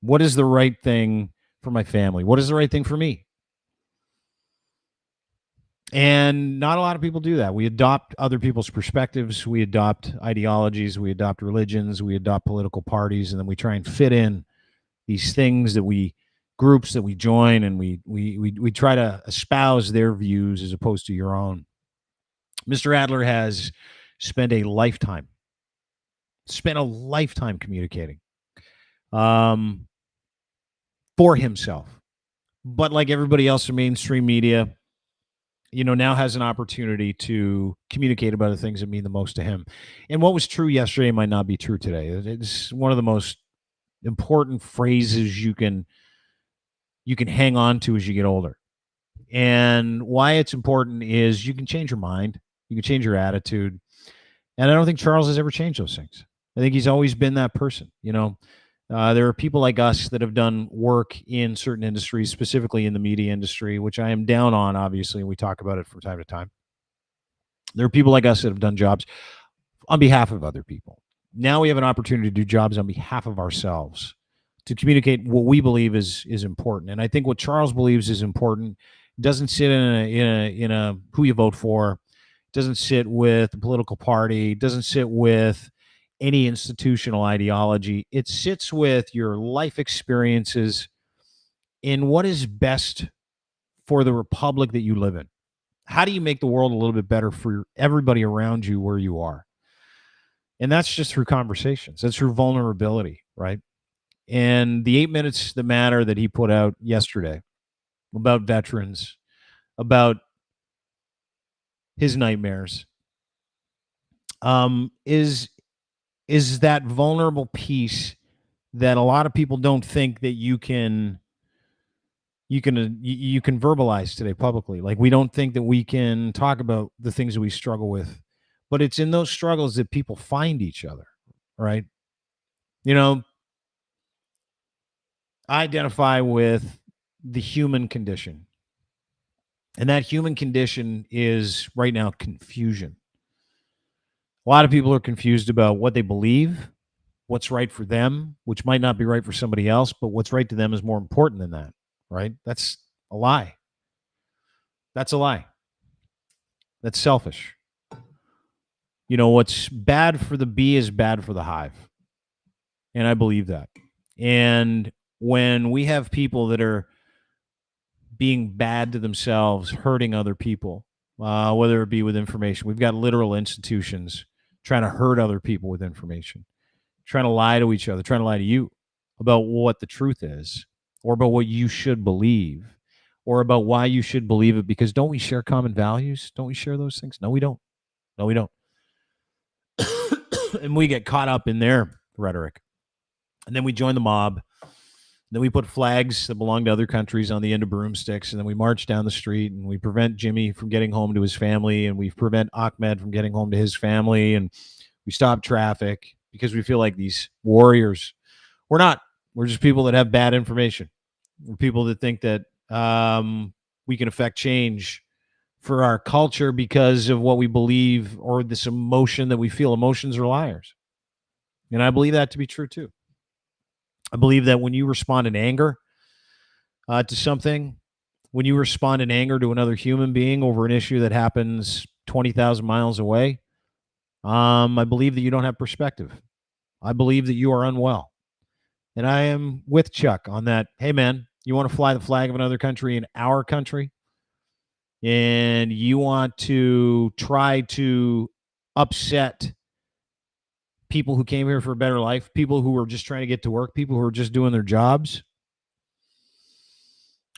Speaker 1: What is the right thing for my family? What is the right thing for me? And not a lot of people do that. We adopt other people's perspectives. We adopt ideologies. We adopt religions. We adopt political parties. And then we try and fit in these things groups that we join, and we try to espouse their views as opposed to your own. Mr. Adler has spent a lifetime communicating for himself. But like everybody else in mainstream media, now has an opportunity to communicate about the things that mean the most to him. And what was true yesterday might not be true today. It's one of the most important phrases you can hang on to as you get older. And why it's important is you can change your mind, you can change your attitude. And I don't think Charles has ever changed those things. I think he's always been that person. There are people like us that have done work in certain industries, specifically in the media industry, which I am down on, obviously, and we talk about it from time to time. There are people like us that have done jobs on behalf of other people. Now we have an opportunity to do jobs on behalf of ourselves, to communicate what we believe is important. And I think what Charles believes is important doesn't sit in a who you vote for, doesn't sit with the political party, doesn't sit with any institutional ideology. It sits with your life experiences in what is best for the republic that you live in. How do you make the world a little bit better for everybody around you where you are? And that's just through conversations. That's through vulnerability, right? And the 8 minutes that matter that he put out yesterday about veterans, about his nightmares, is that vulnerable piece that a lot of people don't think that you can verbalize today publicly. Like, we don't think that we can talk about the things that we struggle with, but it's in those struggles that people find each other, right? I identify with the human condition, and that human condition is right now confusion. A lot of people are confused about what they believe, what's right for them, which might not be right for somebody else, but what's right to them is more important than that, right? That's a lie. That's a lie. That's selfish. What's bad for the bee is bad for the hive. And I believe that. And when we have people that are being bad to themselves, hurting other people, whether it be with information, we've got literal institutions trying to hurt other people with information, trying to lie to each other, trying to lie to you about what the truth is, or about what you should believe, or about why you should believe it. Because don't we share common values? Don't we share those things? No, we don't. No, we don't. And we get caught up in their rhetoric. And then we join the mob. Then we put flags that belong to other countries on the end of broomsticks, and then we march down the street, and we prevent Jimmy from getting home to his family, and we prevent Ahmed from getting home to his family, and we stop traffic because we feel like these warriors. We're not. We're just people that have bad information. We're people that think that we can affect change for our culture because of what we believe or this emotion that we feel. Emotions are liars. And I believe that to be true too. I believe that when you respond in anger to something, when you respond in anger to another human being over an issue that happens 20,000 miles away, I believe that you don't have perspective. I believe that you are unwell. And I am with Chuck on that. Hey, man, you want to fly the flag of another country in our country? And you want to try to upset people who came here for a better life, people who are just trying to get to work, people who are just doing their jobs.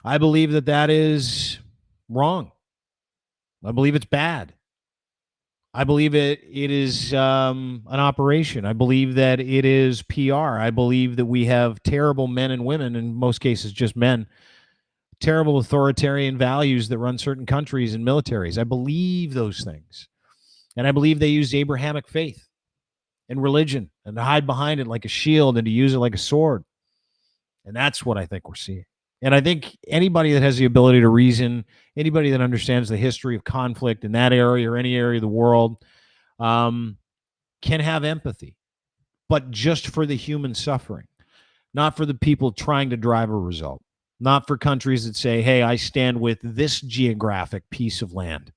Speaker 1: I believe that that is wrong. I believe it's bad. I believe it is an operation. I believe that it is PR. I believe that we have terrible men and women, in most cases just men, terrible authoritarian values that run certain countries and militaries. I believe those things. And I believe they use Abrahamic faith and religion and to hide behind it like a shield and to use it like a sword. And that's what I think we're seeing. And I think anybody that has the ability to reason, anybody that understands the history of conflict in that area or any area of the world, can have empathy, but just for the human suffering, not for the people trying to drive a result, not for countries that say, hey, I stand with this geographic piece of land.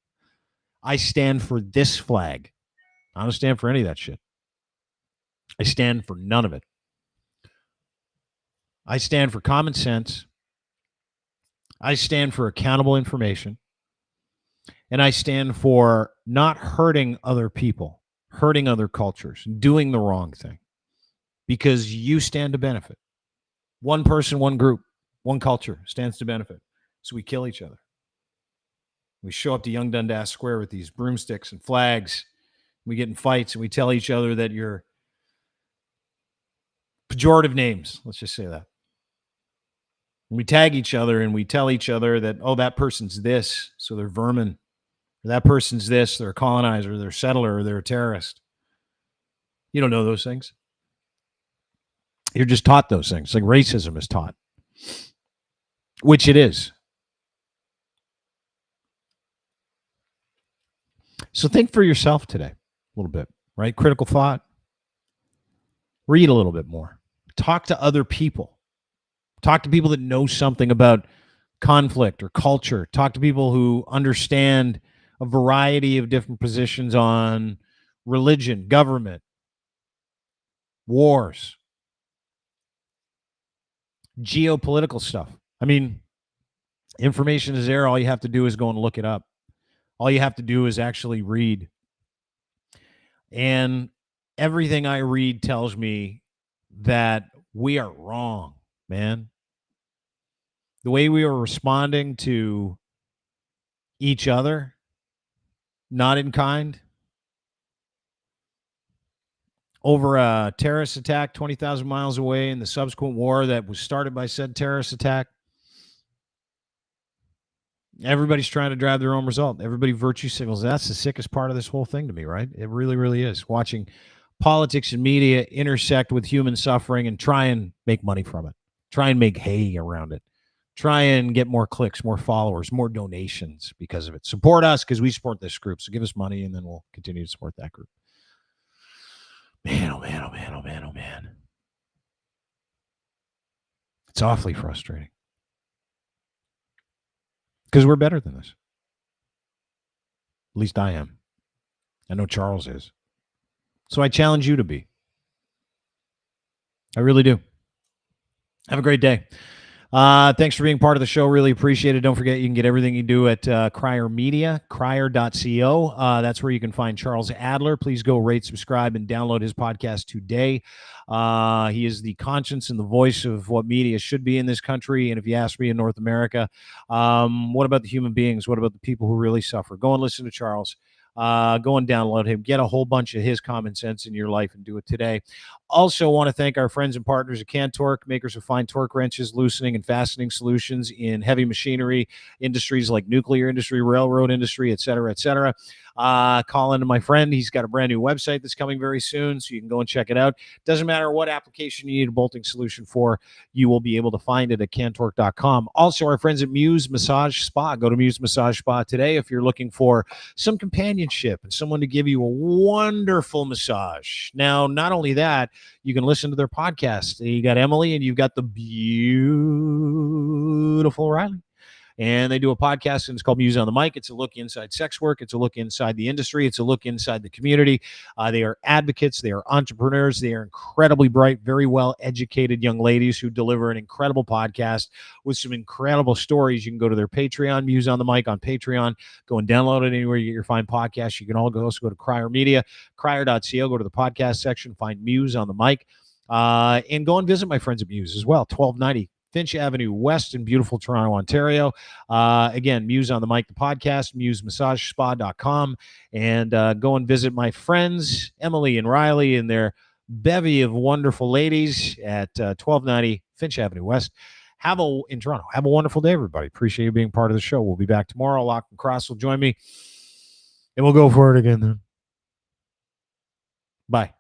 Speaker 1: I stand for this flag. I don't stand for any of that shit. I stand for none of it. I stand for common sense. I stand for accountable information. And I stand for not hurting other people, hurting other cultures, doing the wrong thing, because you stand to benefit. One person, one group, one culture stands to benefit. So we kill each other. We show up to Young Dundas Square with these broomsticks and flags. We get in fights and we tell each other that you're pejorative names. Let's just say that. And we tag each other and we tell each other that, oh, that person's this, so they're vermin. Or that person's this, they're a colonizer, they're a settler, or they're a terrorist. You don't know those things. You're just taught those things. Like racism is taught, which it is. So think for yourself today a little bit, right? Critical thought. Read a little bit more. Talk to other people. Talk to people that know something about conflict or culture. Talk to people who understand a variety of different positions on religion, government, wars, geopolitical stuff. I mean, information is there. All you have to do is go and look it up. All you have to do is actually read. And everything I read tells me that we are wrong, man. The way we are responding to each other, not in kind, over a terrorist attack 20,000 miles away and the subsequent war that was started by said terrorist attack. Everybody's trying to drive their own result. Everybody virtue signals. That's the sickest part of this whole thing to me, right? It really, really is. Watching politics and media intersect with human suffering and try and make money from it. Try and make hay around it. Try and get more clicks, more followers, more donations because of it. Support us because we support this group. So give us money and then we'll continue to support that group. Man, oh man, oh man, oh man, oh man. It's awfully frustrating. Because we're better than this. At least I am. I know Charles is. So I challenge you to be. I really do. Have a great day. Thanks for being part of the show. Really appreciate it. Don't forget, you can get everything you do at Crier Media, crier.co. That's where you can find Charles Adler. Please go rate, subscribe, and download his podcast today. He is the conscience and the voice of what media should be in this country. And if you ask me, in North America, what about the human beings? What about the people who really suffer? Go and listen to Charles. Go and download him. Get a whole bunch of his common sense in your life and do it today. Also want to thank our friends and partners at CanTorque, makers of fine torque wrenches, loosening and fastening solutions in heavy machinery industries like nuclear industry, railroad industry, et cetera, et cetera. Call into my friend. He's got a brand new website that's coming very soon, so you can go and check it out. Doesn't matter what application you need a bolting solution for, you will be able to find it at cantorque.com. Also, our friends at Muse Massage Spa. Go to Muse Massage Spa today if you're looking for some companionship and someone to give you a wonderful massage. Now, not only that, you can listen to their podcast. You got Emily and you've got the beautiful Riley. And they do a podcast, and it's called Muse on the Mic. It's a look inside sex work. It's a look inside the industry. It's a look inside the community. They are advocates. They are entrepreneurs. They are incredibly bright, very well-educated young ladies who deliver an incredible podcast with some incredible stories. You can go to their Patreon, Muse on the Mic on Patreon. Go and download it anywhere you get your fine podcasts. You can also go to Crier Media, crier.co, go to the podcast section, find Muse on the Mic, and go and visit my friends at Muse as well, 1290 Finch Avenue West in beautiful Toronto, Ontario. Again, Muse on the Mic, the podcast, musemassage.spa.com, and go and visit my friends, Emily and Riley, and their bevy of wonderful ladies at 1290 Finch Avenue West. In Toronto. Have a wonderful day, everybody. Appreciate you being part of the show. We'll be back tomorrow. Lock and Cross will join me, and we'll go for it again then. Bye.